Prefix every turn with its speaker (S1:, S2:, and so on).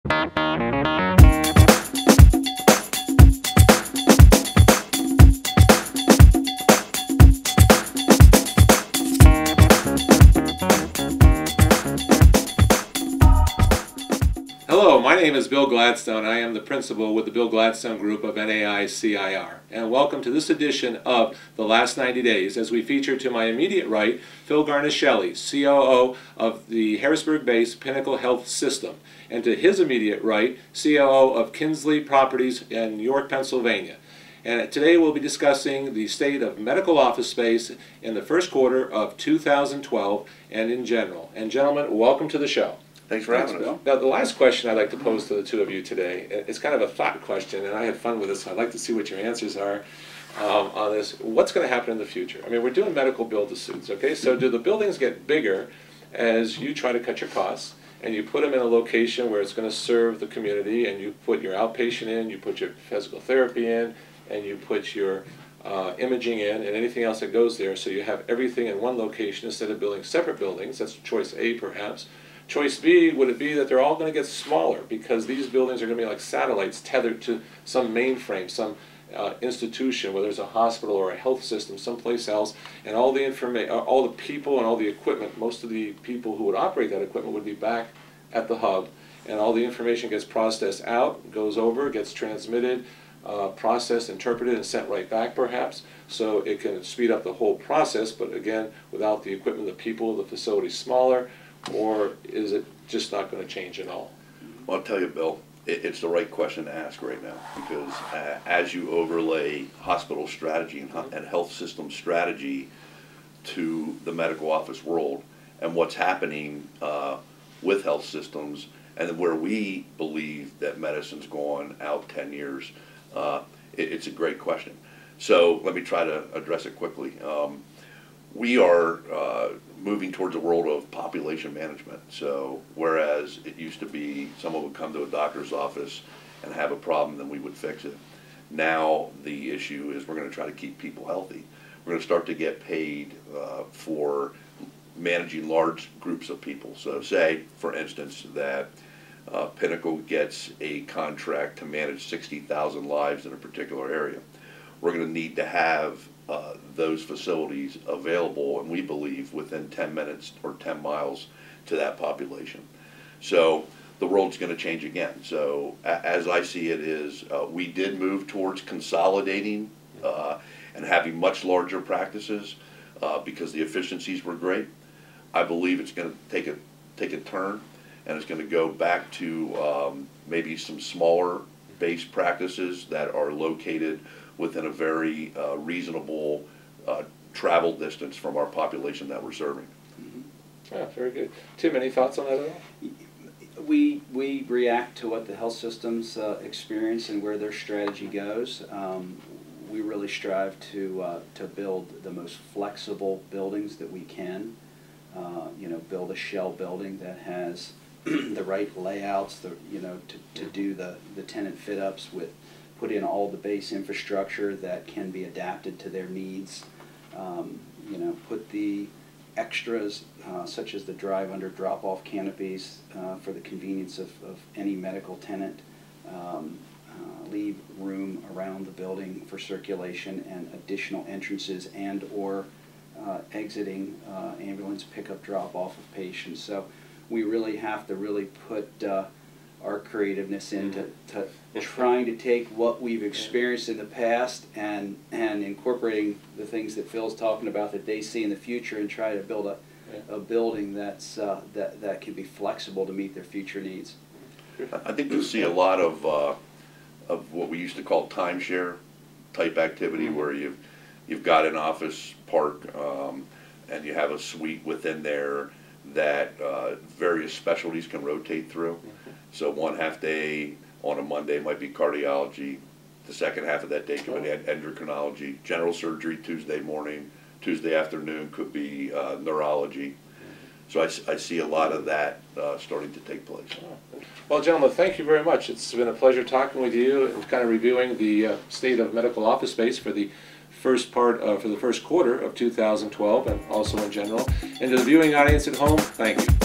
S1: Hello, my name is Bill Gladstone. I am the principal with the Bill Gladstone Group of NAI-CIR. And welcome to this edition of The Last 90 Days as we feature to my immediate right, Phil Garnicelli, COO of the Harrisburg-based Pinnacle Health System. And to his immediate right, COO of Kinsley Properties in York, Pennsylvania. And today we'll be discussing the state of medical office space in the first quarter of 2012 and in general. And gentlemen, welcome to the show.
S2: Thanks for having us.
S1: Now, the last question I'd like to pose to the two of you today, it's kind of a thought question, and I had fun with this, so I'd like to see what your answers are on this. What's going to happen in the future? I mean, we're doing medical build-to-suits, okay? So do the buildings get bigger as you try to cut your costs, and you put them in a location where it's going to serve the community, and you put your outpatient in, you put your physical therapy in, and you put your imaging in, and anything else that goes there, so you have everything in one location instead of building separate buildings? That's choice A, perhaps. Choice B, would it be that they're all going to get smaller because these buildings are going to be like satellites tethered to some mainframe, some institution, whether it's a hospital or a health system, someplace else, and all the information, all the people and all the equipment, most of the people who would operate that equipment would be back at the hub, and all the information gets processed out, goes over, gets transmitted, processed, interpreted, and sent right back perhaps, so it can speed up the whole process, but again, without the equipment, the people, the facility's smaller. Or is it just not going to change at all?
S2: Well, I'll tell you, Bill, it's the right question to ask right now, because as you overlay hospital strategy and health system strategy to the medical office world and what's happening with health systems and where we believe that medicine's going out 10 years, it's a great question. So let me try to address it quickly. We are moving towards a world of population management. So whereas it used to be someone would come to a doctor's office and have a problem, then we would fix it. Now the issue is we're going to try to keep people healthy. We're going to start to get paid for managing large groups of people. So say, for instance, that Pinnacle gets a contract to manage 60,000 lives in a particular area. We're going to need to have those facilities available, and we believe within 10 minutes or 10 miles to that population. So the world's going to change again. So as I see it is, we did move towards consolidating and having much larger practices because the efficiencies were great. I believe it's going to take a turn, and it's going to go back to maybe some smaller base practices that are located within a very reasonable travel distance from our population that we're serving.
S1: Mm-hmm. Yeah, very good. Tim, any thoughts on that at all?
S3: We react to what the health systems experience and where their strategy goes. We really strive to build the most flexible buildings that we can. Build a shell building that has the right layouts, to do the tenant fit-ups with. Put in all the base infrastructure that can be adapted to their needs. Put the extras such as the drive-under drop-off canopies for the convenience of any medical tenant. Leave room around the building for circulation and additional entrances and or exiting ambulance pickup drop-off of patients. So we really have to put our creativeness into trying to take what we've experienced in the past and incorporating the things that Phil's talking about that they see in the future and try to build a building that's that can be flexible to meet their future needs.
S2: I think you'll see a lot of what we used to call timeshare type activity, where you've got an office park and you have a suite within there that various specialties can rotate through. So one half day on a Monday might be cardiology, the second half of that day could be endocrinology, general surgery Tuesday morning, Tuesday afternoon could be neurology. So I see a lot of that starting to take place.
S1: Well, gentlemen, thank you very much. It's been a pleasure talking with you and kind of reviewing the state of medical office space for the first quarter of 2012 and also in general. And to the viewing audience at home, thank you.